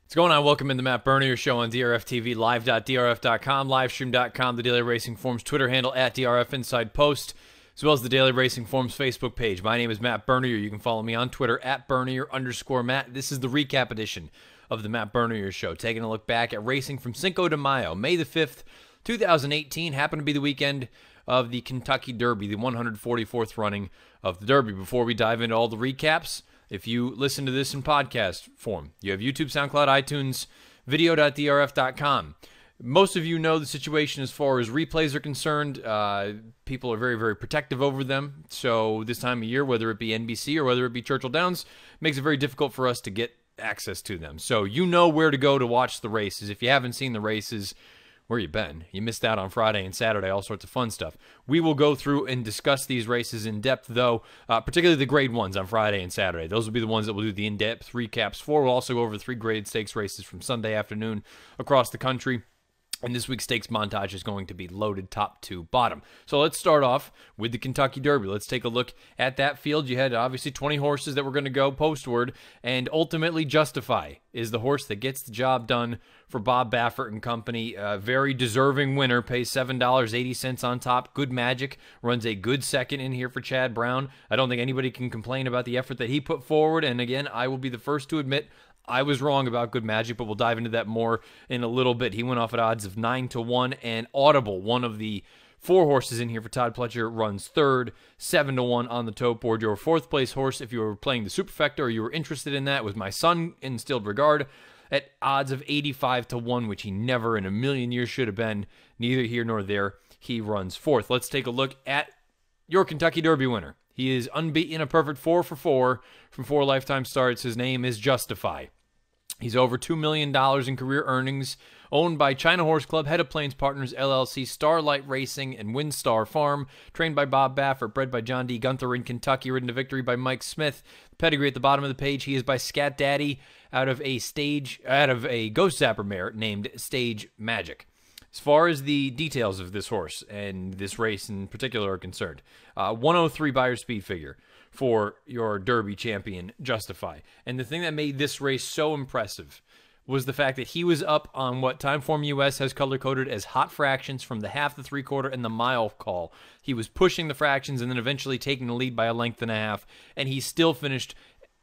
What's going on? Welcome in the Matt Bernier Show on DRF TV, live.drf.com, livestream.com, the Daily Racing Forum's Twitter handle at DRF Inside Post, as well as the Daily Racing Forum's Facebook page. My name is Matt Bernier. You can follow me on Twitter at Bernier_Matt. This is the recap edition of the Matt Bernier Show, taking a look back at racing from Cinco de Mayo, May the 5th, 2018. Happened to be the weekend of the Kentucky Derby, the 144th running of the Derby. Before we dive into all the recaps, if you listen to this in podcast form, you have YouTube, SoundCloud, iTunes, video.drf.com. Most of you know the situation as far as replays are concerned. People are very, very protective over them. So this time of year, whether it be NBC or whether it be Churchill Downs, makes it very difficult for us to get access to them. So you know where to go to watch the races. If you haven't seen the races, where you been? You missed out on Friday and Saturday, all sorts of fun stuff. We will go through and discuss these races in depth, though, particularly the grade ones on Friday and Saturday. Those will be the ones that we'll do the in-depth recaps for. We'll also go over 3 graded stakes races from Sunday afternoon across the country. And this week's stakes montage is going to be loaded top to bottom. So let's start off with the Kentucky Derby. Let's take a look at that field. You had obviously 20 horses that were going to go postward, and ultimately Justify is the horse that gets the job done for Bob Baffert and company. A very deserving winner, pays $7.80 on top. Good Magic runs a good second in here for Chad Brown. I don't think anybody can complain about the effort that he put forward, and again, I will be the first to admit I was wrong about Good Magic, but we'll dive into that more in a little bit. He went off at odds of 9-1, and Audible, one of the 4 horses in here for Todd Pletcher, runs third, 7-1 on the tote board. Your 4th place horse, if you were playing the Superfecta or you were interested in that, was My Son Instilled Regard at odds of 85-1, which he never in a million years should have been. Neither here nor there. He runs 4th. Let's take a look at your Kentucky Derby winner. He is unbeaten, a perfect 4 for 4 from 4 lifetime starts. His name is Justify. He's over $2 million in career earnings, owned by China Horse Club, Head of Plains Partners, LLC, Starlight Racing, and Windstar Farm, trained by Bob Baffert, bred by John D. Gunther in Kentucky, ridden to victory by Mike Smith. Pedigree at the bottom of the page, he is by Scat Daddy out of a Ghost Zapper mare named Stage Magic. As far as the details of this horse and this race in particular are concerned, 103 Beyer speed figure for your Derby champion, Justify. And the thing that made this race so impressive was the fact that he was up on what Timeform US has color-coded as hot fractions from the half, the three-quarter, and the mile call. He was pushing the fractions and then eventually taking the lead by a length and a half, and he still finished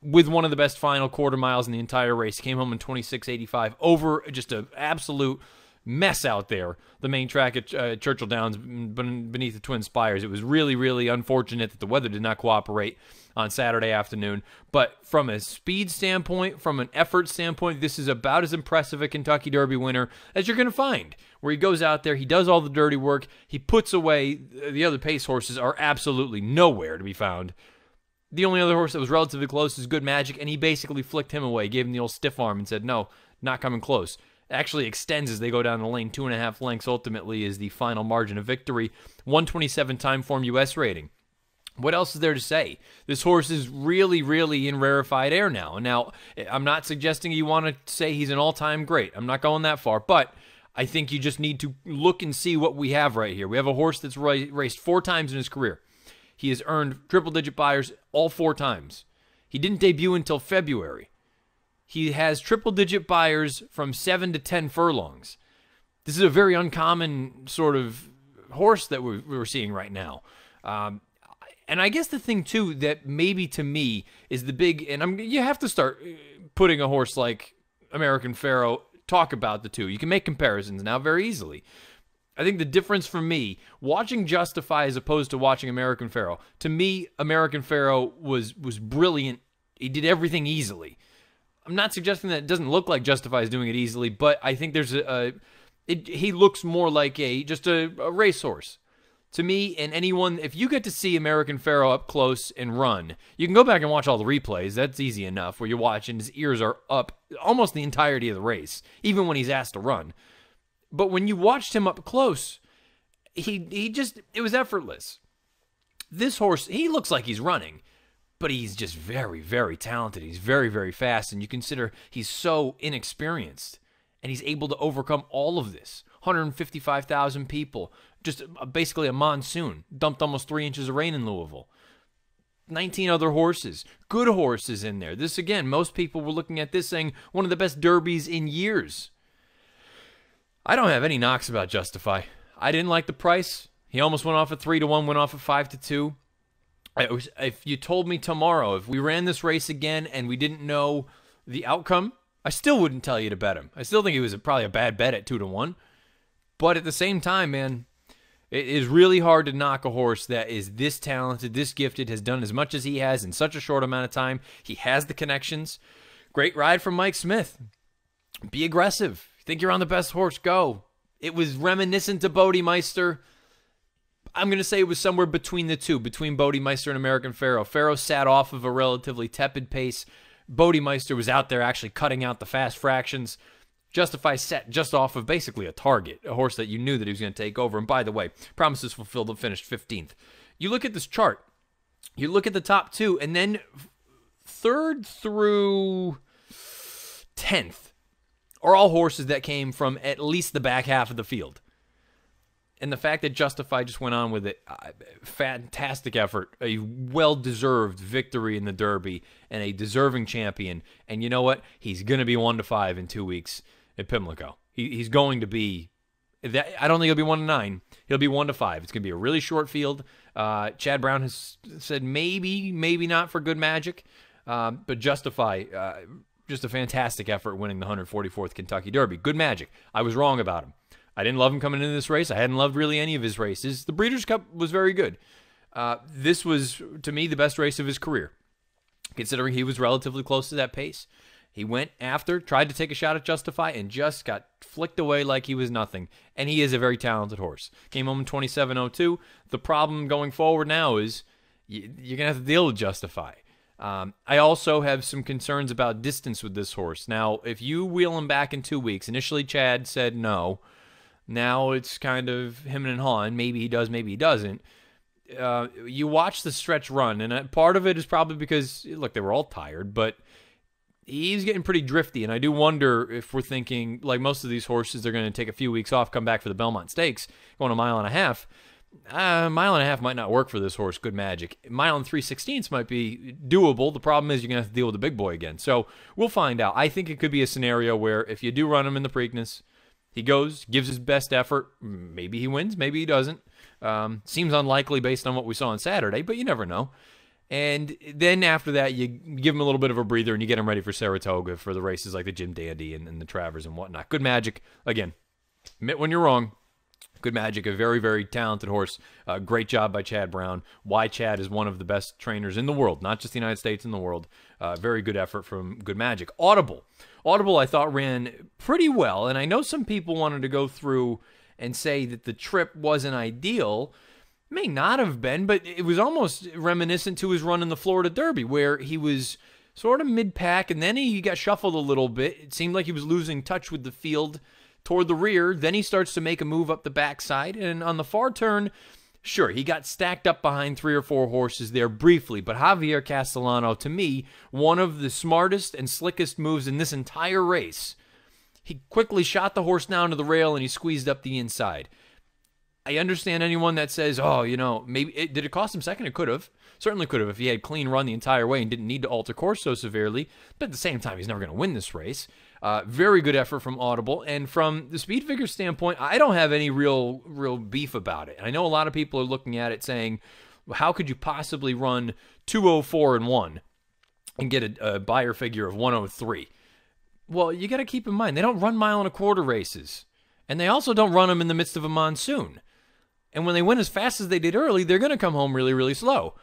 with one of the best final quarter miles in the entire race. Came home in 26.85 over just an absolute mess out there, the main track at Churchill Downs beneath the Twin Spires. It was really, really unfortunate that the weather did not cooperate on Saturday afternoon. But from a speed standpoint, from an effort standpoint, this is about as impressive a Kentucky Derby winner as you're going to find, where he goes out there, he does all the dirty work, he puts away. The other pace horses are absolutely nowhere to be found. The only other horse that was relatively close is Good Magic, and he basically flicked him away, gave him the old stiff arm and said, no, not coming close. Actually extends as they go down the lane. 2.5 lengths ultimately is the final margin of victory. 127 Timeform US rating. What else is there to say? This horse is really, really in rarefied air now. Now, I'm not suggesting you want to say he's an all-time great. I'm not going that far, but I think you just need to look and see what we have right here. We have a horse that's raced 4 times in his career. He has earned triple-digit Beyers all 4 times. He didn't debut until February. He has triple-digit Beyers from 7 to 10 furlongs. This is a very uncommon sort of horse that we're seeing right now. And I guess the thing, too, that maybe to me is the big... And you have to start putting a horse like American Pharoah, talk about the two. You can make comparisons now very easily. I think the difference for me, watching Justify as opposed to watching American Pharoah, to me, American Pharoah was brilliant. He did everything easily. I'm not suggesting that it doesn't look like Justify is doing it easily, but I think there's he looks more like just a racehorse. To me, and anyone, if you get to see American Pharoah up close and run, you can go back and watch all the replays. That's easy enough, where you watch and his ears are up almost the entirety of the race, even when he's asked to run. But when you watched him up close, it was effortless. This horse, he looks like he's running, but he's just very, very talented. He's very, very fast, and you consider he's so inexperienced, and he's able to overcome all of this. 155,000 people, just basically a monsoon, dumped almost 3 inches of rain in Louisville. 19 other horses, good horses in there. This, again, most people were looking at this saying one of the best derbies in years. I don't have any knocks about Justify. I didn't like the price. He almost went off at 3-1, went off at 5-2. If you told me tomorrow, if we ran this race again and we didn't know the outcome, I still wouldn't tell you to bet him. I still think it was probably a bad bet at 2-1. But at the same time, man, it is really hard to knock a horse that is this talented, this gifted, has done as much as he has in such a short amount of time. He has the connections. Great ride from Mike Smith. Be aggressive. Think you're on the best horse, go. It was reminiscent to Bodemeister. I'm going to say it was somewhere between the two, between Bodemeister and American Pharoah. Pharoah sat off of a relatively tepid pace. Bodemeister was out there actually cutting out the fast fractions. Justify sat just off of basically a target, a horse that you knew that he was going to take over. And by the way, promises fulfilled and finished 15th. You look at this chart. You look at the top two, and then 3rd through 10th are all horses that came from at least the back half of the field. And the fact that Justify just went on with it, fantastic effort, a well-deserved victory in the Derby, and a deserving champion. And you know what? He's going to be 1-5 in 2 weeks at Pimlico. He's going to be, I don't think he'll be 1-9. He'll be 1-5. It's going to be a really short field. Chad Brown has said maybe not for Good Magic, but Justify, just a fantastic effort winning the 144th Kentucky Derby. Good Magic. I was wrong about him. I didn't love him coming into this race. I hadn't loved really any of his races. The Breeders' Cup was very good. This was, to me, the best race of his career, considering he was relatively close to that pace. He went after, tried to take a shot at Justify, and just got flicked away like he was nothing. And he is a very talented horse. Came home in 27.02. The problem going forward now is you're going to have to deal with Justify. I also have some concerns about distance with this horse. Now, if you wheel him back in 2 weeks, initially Chad said no. Now it's kind of him and hawing. Maybe he does, maybe he doesn't. You watch the stretch run, and part of it is probably because, look, they were all tired, but he's getting pretty drifty, and I do wonder if we're thinking, like most of these horses, they're going to take a few weeks off, come back for the Belmont Stakes, going a mile and a half. A mile and a half might not work for this horse, Good Magic. A mile and 3/16 might be doable. The problem is you're going to have to deal with the big boy again. So we'll find out. I think it could be a scenario where if you do run him in the Preakness, he goes, gives his best effort. Maybe he wins, maybe he doesn't. Seems unlikely based on what we saw on Saturday, but you never know. And then after that, you give him a little bit of a breather and you get him ready for Saratoga for the races like the Jim Dandy and the Travers and whatnot. Good Magic, again, admit when you're wrong. Good Magic, a very, very talented horse. Great job by Chad Brown. Why Chad is one of the best trainers in the world, not just the United States, in the world. Very good effort from Good Magic. Audible, I thought, ran pretty well, and I know some people wanted to go through and say that the trip wasn't ideal. May not have been, but it was almost reminiscent to his run in the Florida Derby, where he was sort of mid-pack, and then he got shuffled a little bit. It seemed like he was losing touch with the field toward the rear. Then he starts to make a move up the backside, and on the far turn, sure, he got stacked up behind 3 or 4 horses there briefly, but Javier Castellano, to me, one of the smartest and slickest moves in this entire race. He quickly shot the horse down to the rail, and he squeezed up the inside. I understand anyone that says, oh, you know, maybe did it cost him second? It could have. Certainly could have if he had clean run the entire way and didn't need to alter course so severely. But at the same time, he's never going to win this race. Very good effort from Audible. And from the speed figure standpoint, I don't have any real beef about it. I know a lot of people are looking at it saying, how could you possibly run 204-1 and get a buyer figure of 103? Well, you got to keep in mind, they don't run mile and a quarter races. And they also don't run them in the midst of a monsoon. And when they win as fast as they did early, they're going to come home really, really slow.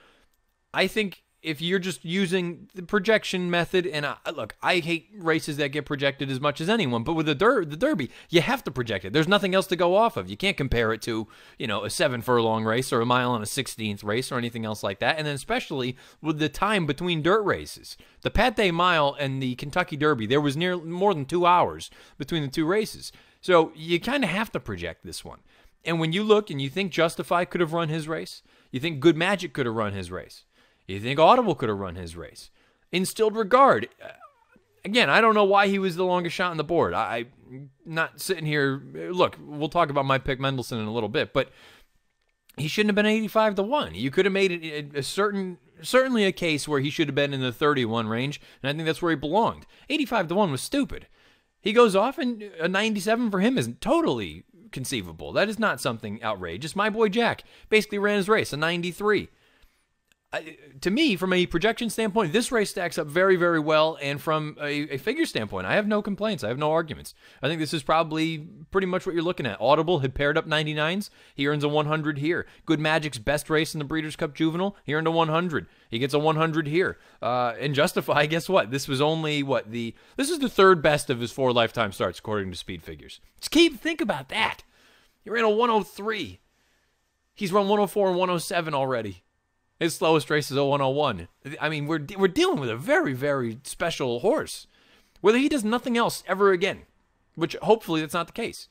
I think if you're just using the projection method, and look, I hate races that get projected as much as anyone, but with the Derby, you have to project it. There's nothing else to go off of. You can't compare it to, you know, a 7-furlong race or a mile and a 16th race or anything else like that. And then especially with the time between dirt races. The Pathé Mile and the Kentucky Derby, there was more than 2 hours between the two races. So you kind of have to project this one. And when you look and you think Justify could have run his race, you think Good Magic could have run his race, you think Audible could have run his race. Instilled Regard, again, I don't know why he was the longest shot on the board. I'm not sitting here, look, we'll talk about my pick Mendelssohn in a little bit, but he shouldn't have been 85-1. You could have made it a certain certainly a case where he should have been in the 30-1 range, and I think that's where he belonged. 85-1 was stupid. He goes off, and a 97 for him is totally conceivable. That is not something outrageous. My boy Jack basically ran his race, a 93. To me, from a projection standpoint, this race stacks up very, very well, and from a figure standpoint, I have no complaints. I have no arguments. I think this is probably pretty much what you're looking at. Audible had paired up 99s. He earns a 100 here. Good Magic's best race in the Breeders' Cup Juvenile, he earned a 100. He gets a 100 here. And Justify, guess what? This was only, this is the third best of his 4 lifetime starts, according to Speed Figures. Think about that. He ran a 103. He's run 104 and 107 already. His slowest race is a 101. I mean, we're dealing with a very, very special horse. Whether he does nothing else ever again, which hopefully that's not the case.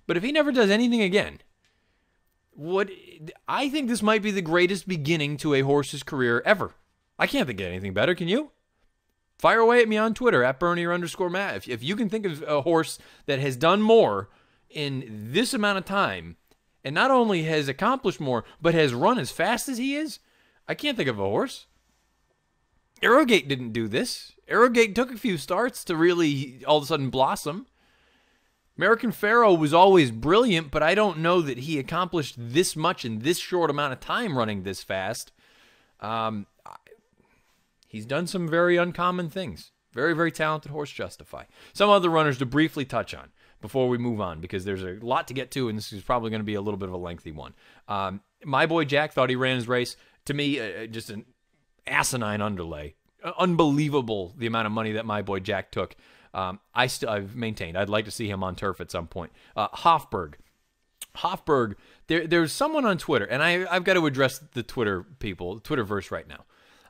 But if he never does anything again, I think this might be the greatest beginning to a horse's career ever. I can't think of anything better, can you? Fire away at me on Twitter, at Bernier_Matt. If you can think of a horse that has done more in this amount of time, and not only has accomplished more, but has run as fast as he is, I can't think of a horse. Arrogate didn't do this. Arrogate took a few starts to really all of a sudden blossom. American Pharaoh was always brilliant, but I don't know that he accomplished this much in this short amount of time running this fast. He's done some very uncommon things. Very, very talented horse, Justify. Some other runners to briefly touch on before we move on, because there's a lot to get to, and this is probably going to be a little bit of a lengthy one. My boy Jack thought he ran his race. To me, just an asinine underlay. Unbelievable the amount of money that my boy Jack took. I've maintained I'd like to see him on turf at some point. Hofberg, there's someone on Twitter, and I've got to address the Twitter people, Twitterverse right now.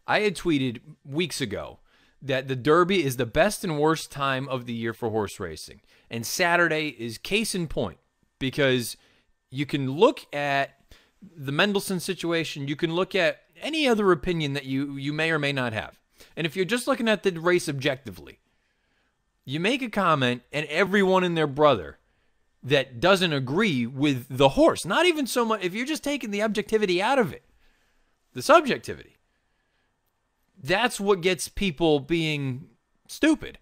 I had tweeted weeks ago that the Derby is the best and worst time of the year for horse racing, and Saturday is case in point, because you can look at the Mendelssohn situation, you can look at any other opinion that you may or may not have. And if you're just looking at the race objectively, you make a comment and everyone and their brother that doesn't agree with the horse, not even so much, if you're just taking the objectivity out of it, the subjectivity, that's what gets people being stupid.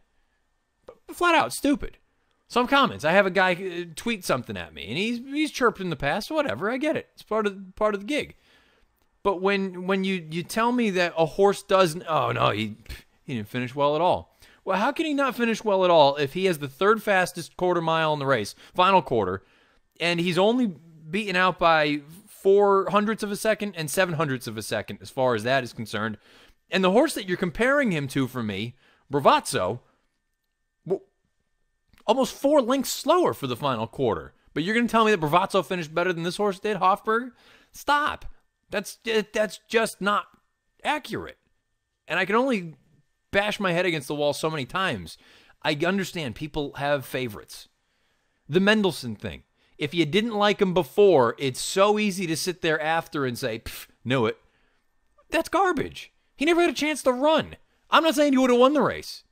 Flat out stupid. Some comments. I have a guy tweet something at me, and he's chirped in the past. Whatever, I get it. It's part of the gig. But when you tell me that a horse doesn't, oh no, he didn't finish well at all. Well, how can he not finish well at all if he has the third fastest quarter mile in the race, final quarter, and he's only beaten out by 0.04 of a second and 0.07 of a second as far as that is concerned? And the horse that you're comparing him to, for me, Bravazzo, almost 4 lengths slower for the final quarter. But you're going to tell me that Bravazzo finished better than this horse did, Hofberg? Stop. That's just not accurate. And I can only bash my head against the wall so many times. I understand people have favorites. The Mendelssohn thing. If you didn't like him before, it's so easy to sit there after and say, knew it. That's garbage. He never had a chance to run. I'm not saying he would have won the race,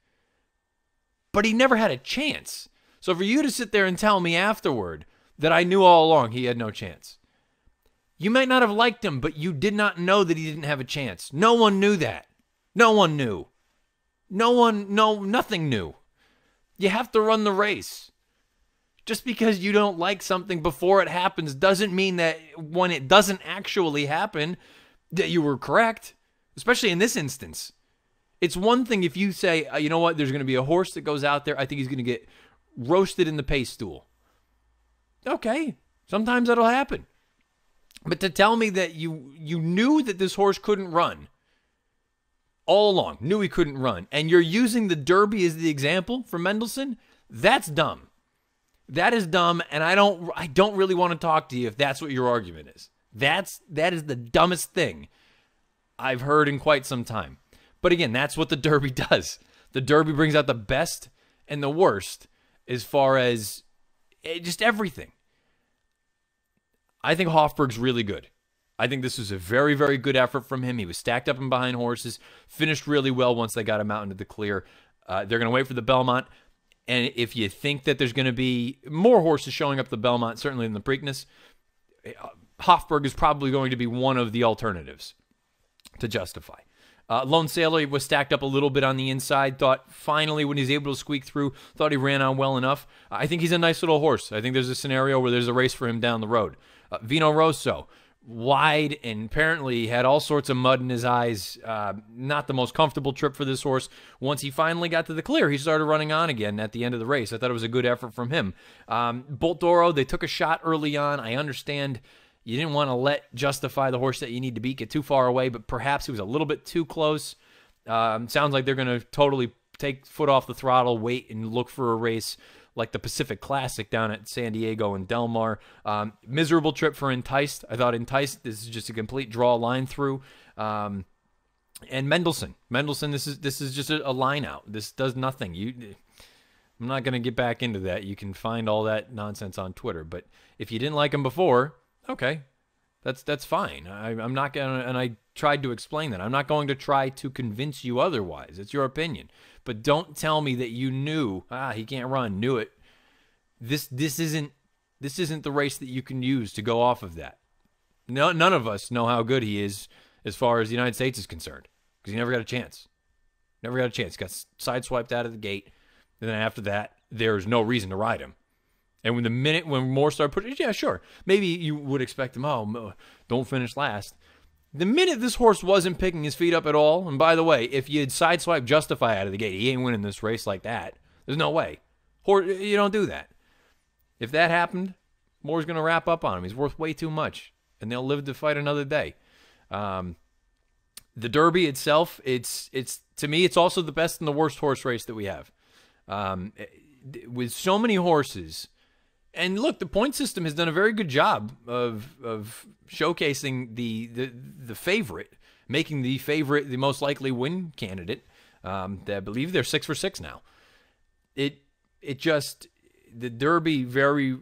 but he never had a chance. So for you to sit there and tell me afterward that I knew all along he had no chance. You might not have liked him, but you did not know that he didn't have a chance. No one knew that. No one knew. Nothing knew. You have to run the race. Just because you don't like something before it happens doesn't mean that when it doesn't actually happen that you were correct, especially in this instance. It's one thing if you say, you know what, there's going to be a horse that goes out there, I think he's going to get roasted in the pace stool. Okay, sometimes that'll happen. But to tell me that you knew that this horse couldn't run all along, knew he couldn't run, and you're using the Derby as the example for Mendelssohn, that's dumb. That is dumb, and I don't really want to talk to you if that's what your argument is. That is the dumbest thing I've heard in quite some time. But again, that's what the Derby does. The Derby brings out the best and the worst as far as just everything. I think Hofberg's really good. I think this was a very, very good effort from him. He was stacked up and behind horses, finished really well once they got him out into the clear. They're going to wait for the Belmont. And if you think that there's going to be more horses showing up the Belmont, certainly in the Preakness, Hofberg is probably going to be one of the alternatives to Justify. Lone Sailor was stacked up a little bit on the inside. Thought finally when he's able to squeak through, thought he ran on well enough. I think he's a nice little horse. I think there's a scenario where there's a race for him down the road. Vino Rosso, wide, and apparently had all sorts of mud in his eyes. Not the most comfortable trip for this horse. Once he finally got to the clear, he started running on again at the end of the race. I thought it was a good effort from him. Bolt d'Oro, they took a shot early on. I understand you didn't want to let Justify, the horse that you need to beat, get too far away, but perhaps he was a little bit too close. Sounds like they're going to totally take foot off the throttle, wait, and look for a race like the Pacific Classic down at San Diego and Del Mar. Miserable trip for Enticed. I thought Enticed, this is just a complete draw line through. And Mendelssohn, this is just a line out. This does nothing. I'm not going to get back into that. You can find all that nonsense on Twitter. But if you didn't like him before, okay, that's fine. I'm not going to, and I tried to explain that. I'm not going to try to convince you otherwise. It's your opinion. But don't tell me that you knew, he can't run, knew it. This isn't the race that you can use to go off of that. No, none of us know how good he is as far as the United States is concerned, because he never got a chance. Never got a chance. Got sideswiped out of the gate. And then after that, there's no reason to ride him. And when more started pushing, yeah, sure. Maybe you would expect him, don't finish last. The minute this horse wasn't picking his feet up at all, and by the way, if you had sideswiped Justify out of the gate, he ain't winning this race like that. There's no way. You don't do that. If that happened, Moore's going to wrap up on him. He's worth way too much, and they'll live to fight another day. The Derby itself, it's to me, it's also the best and the worst horse race that we have. With so many horses. And look, the point system has done a very good job of showcasing the favorite, making the favorite the most likely win candidate. I believe they're 6 for 6 now. The Derby, very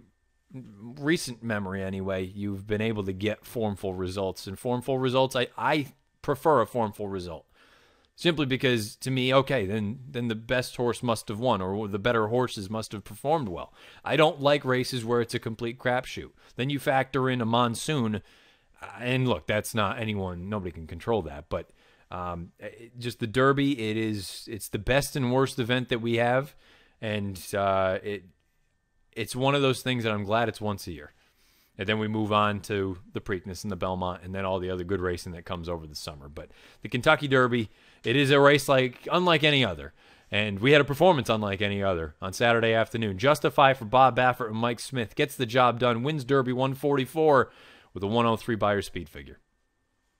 recent memory anyway, you've been able to get formful results. And formful results, I prefer a formful result. Simply because, to me, okay, then the best horse must have won, or the better horses must have performed well. I don't like races where it's a complete crapshoot. Then you factor in a monsoon, and look, that's not nobody can control that. But just the Derby, it's the best and worst event that we have, and it's one of those things that I'm glad it's once a year. And then we move on to the Preakness and the Belmont, and then all the other good racing that comes over the summer. But the Kentucky Derby, it is a race unlike any other. And we had a performance unlike any other on Saturday afternoon. Justify for Bob Baffert and Mike Smith gets the job done, wins Derby 144 with a 103 Beyer speed figure.